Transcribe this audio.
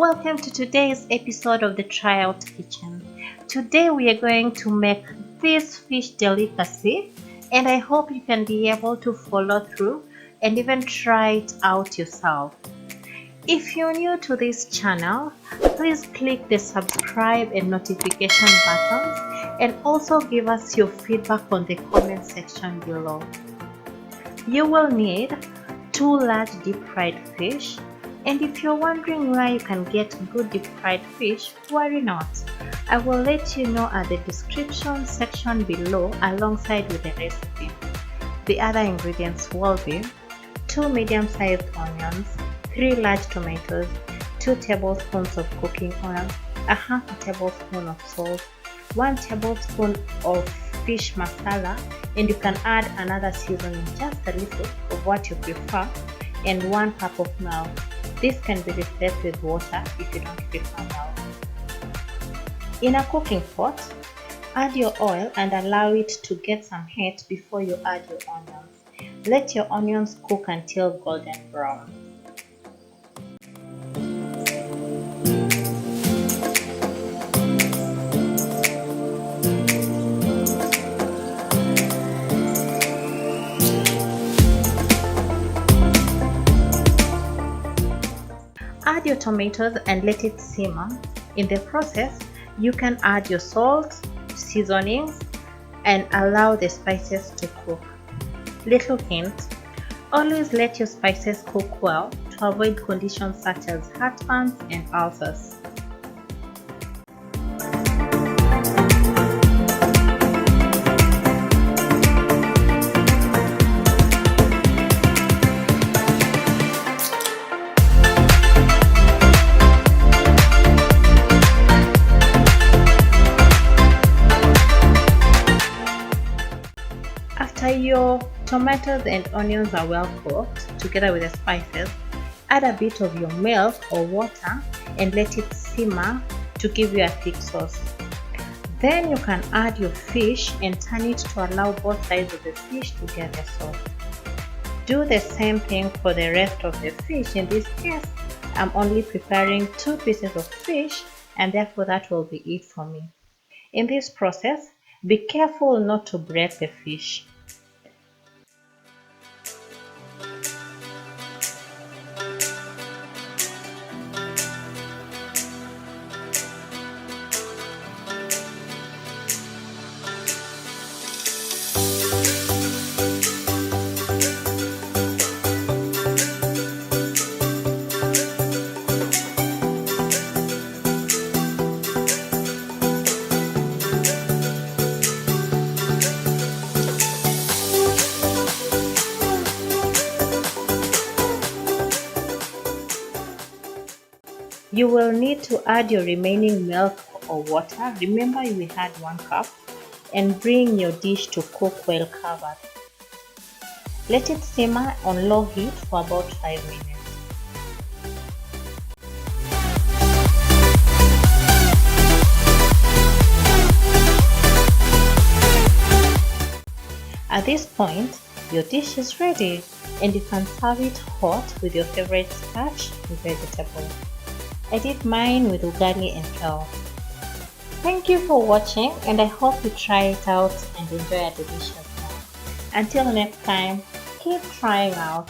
Welcome to today's episode of the Tryout Kitchen. Today we are going to make this fish delicacy, and I hope you can be able to follow through and even try it out yourself. If you're new to this channel, please click the subscribe and notification buttons, and also give us your feedback on the comment section below. You will need 2 large deep fried fish. And if you're wondering where you can get good deep fried fish, worry not. I will let you know at the description section below alongside with the recipe. The other ingredients will be 2 medium-sized onions, 3 large tomatoes, 2 tablespoons of cooking oil, a half a tablespoon of salt, 1 tablespoon of fish masala, and you can add another seasoning, just a little of what you prefer, and 1 cup of milk. This can be replaced with water if you don't prefer milk. In a cooking pot, add your oil and allow it to get some heat before you add your onions. Let your onions cook until golden brown. Add your tomatoes and let it simmer. In the process, you can add your salt, seasonings, and allow the spices to cook. Little hint: always let your spices cook well to avoid conditions such as heartburn and ulcers. After your tomatoes and onions are well cooked together with the spices, add a bit of your milk or water and let it simmer to give you a thick sauce. Then you can add your fish and turn it to allow both sides of the fish to get the sauce. Do the same thing for the rest of the fish. In this case, I'm only preparing 2 pieces of fish, and therefore that will be it for me. In this process, be careful not to break the fish. You will need to add your remaining milk or water. Remember we had 1 cup, and bring your dish to cook well covered. Let it simmer on low heat for about 5 minutes. At this point, your dish is ready, and you can serve it hot with your favorite starch and vegetable. I did mine with ugali and kale. Thank you for watching, and I hope you try it out and enjoy a delicious meal. Until next time, keep trying out.